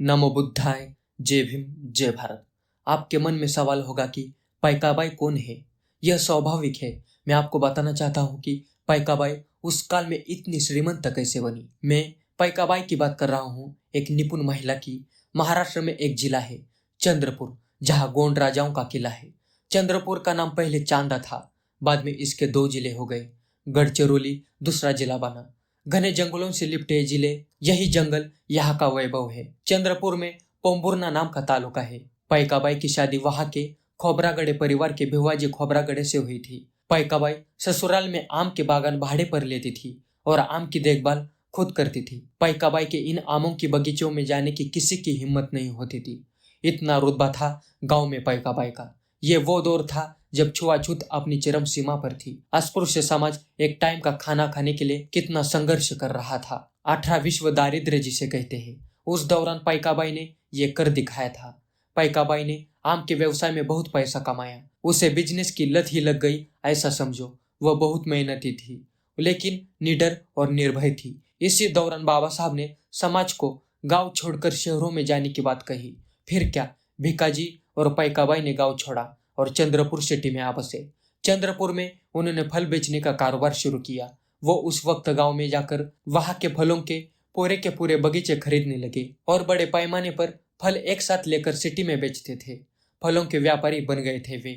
नमो बुद्धाय, जय भीम, जय भारत। आपके मन में सवाल होगा कि पाइकाबाई कौन है। यह स्वाभाविक है। मैं आपको बताना चाहता हूँ कि पाइकाबाई उस काल में इतनी श्रीमंत कैसे बनी। मैं पाइकाबाई की बात कर रहा हूँ, एक निपुण महिला की। महाराष्ट्र में एक जिला है चंद्रपुर, जहाँ गोंड राजाओं का किला है। चंद्रपुर का नाम पहले चांदा था, बाद में इसके 2 जिले हो गए। गढ़चिरौली दूसरा जिला बना। घने जंगलों से लिपटे जिले, यही जंगल यहाँ का वैभव है। चंद्रपुर में पोम्बुर्ना नाम का तालुका है। पाइकाबाई की शादी वहाँ के खोबरागड़े परिवार के भिवाजी खोबरागड़े से हुई थी। पाइकाबाई ससुराल में आम के बागान भाड़े पर लेती थी और आम की देखभाल खुद करती थी। पाइकाबाई के इन आमों की बगीचों में जाने की किसी की हिम्मत नहीं होती थी। इतना रुतबा था गांव में पाइकाबाई का। ये वो दौर था जब छुआछूत अपनी चरम सीमा पर थी। अस्पृश्य समाज एक टाइम का खाना खाने के लिए कितना संघर्ष कर रहा था। 18 विश्व दारिद्र्य जिसे कहते हैं, उस दौरान पाइकाबाई ने ये कर दिखाया था। पाइकाबाई ने आम के व्यवसाय में बहुत पैसा कमाया। उसे बिजनेस की लत ही लग गई ऐसा समझो। वह बहुत मेहनती थी, लेकिन निडर और निर्भय थी। इसी दौरान बाबा साहब ने समाज को गांव छोड़कर शहरों में जाने की बात कही। फिर क्या, भिकाजी और पाइकाबाई ने गांव छोड़ा और चंद्रपुर सिटी में आ बसे। चंद्रपुर में उन्होंने फल बेचने का कारोबार शुरू किया। वो उस वक्त गांव में जाकर वहां के फलों के पूरे बगीचे खरीदने लगे और बड़े पैमाने पर फल एक साथ लेकर सिटी में बेचते थे। फलों के व्यापारी बन गए थे वे।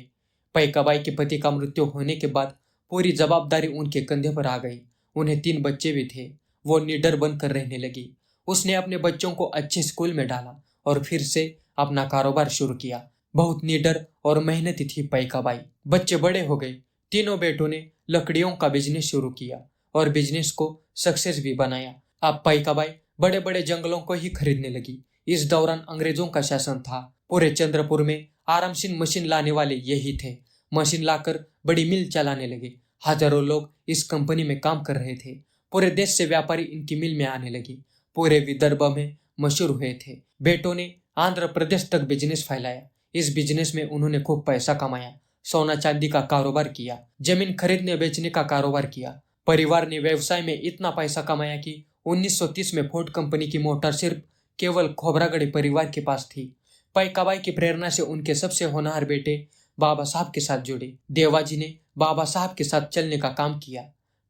पाइकाबाई के पति का मृत्यु होने के बाद पूरी जवाबदारी उनके कंधे पर आ गई। उन्हें 3 बच्चे भी थे। वो निडर बनकर रहने लगी। उसने अपने बच्चों को अच्छे स्कूल में डाला और फिर से अपना कारोबार शुरू किया। बहुत निडर और मेहनती थी पाइकाबाई। बच्चे बड़े हो गए। तीनों बेटों ने लकड़ियों का बिजनेस शुरू किया और बिजनेस को सक्सेस भी बनाया। अब पाइकाबाई बड़े बड़े जंगलों को ही खरीदने लगी। इस दौरान अंग्रेजों का शासन था। पूरे चंद्रपुर में आरामशीन मशीन लाने वाले यही थे। मशीन लाकर बड़ी मिल चलाने लगे। हजारों लोग इस कंपनी में काम कर रहे थे। पूरे देश से व्यापारी इनकी मिल में आने लगे। पूरे विदर्भ में मशहूर हुए थे। बेटों ने आंध्र प्रदेश तक बिजनेस फैलाया। इस बिजनेस में उन्होंने खूब पैसा कमाया। सोना चांदी का कारोबार किया, जमीन खरीदने बेचने का कारोबार किया। परिवार ने व्यवसाय में इतना पैसा कमाया कि 1930 में फोर्ड कंपनी की मोटर सिर्फ केवल खोबरागड़े परिवार के पास थी। पाइकाबाई की प्रेरणा से उनके सबसे होनहार बेटे बाबा साहब के साथ जुड़े। देवाजी ने बाबा साहब के साथ चलने का काम किया।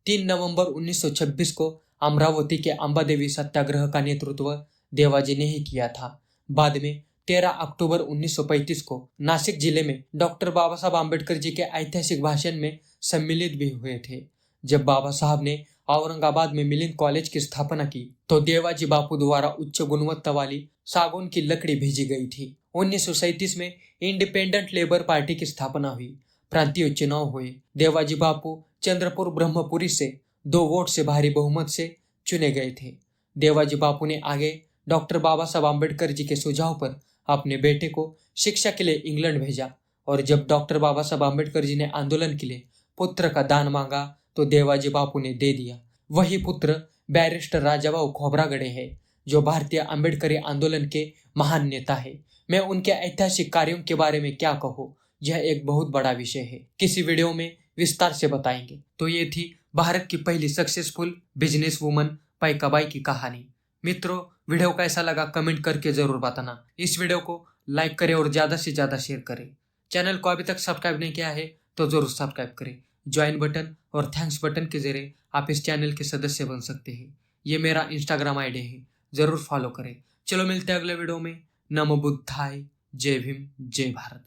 3 नवंबर 1926 को अमरावती के अंबादेवी सत्याग्रह का नेतृत्व देवाजी ने ही किया था। बाद में 13 अक्टूबर 1935 को नासिक जिले में डॉक्टर बाबा साहब आम्बेडकर जी के ऐतिहासिक भाषण में सम्मिलित भी हुए थे। जब बाबा साहब ने औरंगाबाद में मिलिंद कॉलेज की स्थापना की तो देवाजी बापू द्वारा उच्च गुणवत्ता वाली सागौन की लकड़ी भेजी गई थी। 1937 में इंडिपेंडेंट लेबर पार्टी की स्थापना हुई। प्रांतीय चुनाव हुए। देवाजी बापू चंद्रपुर ब्रह्मपुरी से 2 वोट से भारी बहुमत से चुने गए थे। देवाजी बापू ने आगे डॉक्टर बाबा साहब आम्बेडकर जी के सुझाव पर अपने बेटे को शिक्षा के लिए इंग्लैंड भेजा और जब डॉक्टर बाबा साहब आम्बेडकर जी ने आंदोलन के लिए पुत्र का दान मांगा तो देवाजी बापू ने दे दिया। वही पुत्र बैरिस्टर राजाभाऊ खोबरागड़े है, जो भारतीय आम्बेडकरी आंदोलन के महान नेता है। मैं उनके ऐतिहासिक कार्यों के बारे में क्या कहूँ, यह एक बहुत बड़ा विषय है। किसी वीडियो में विस्तार से बताएंगे। तो ये थी भारत की पहली सक्सेसफुल बिजनेस वुमन पाइकाबाई की कहानी। मित्रों, वीडियो कैसा लगा कमेंट करके जरूर बताना। इस वीडियो को लाइक करें और ज्यादा से ज्यादा शेयर करें। चैनल को अभी तक सब्सक्राइब नहीं किया है तो जरूर सब्सक्राइब करें। ज्वाइन बटन और थैंक्स बटन के जरिए आप इस चैनल के सदस्य बन सकते हैं। ये मेरा इंस्टाग्राम आईडी है, जरूर फॉलो करें। चलो मिलते हैं अगले वीडियो में। नमो बुद्धाय, जय भीम, जय भारत।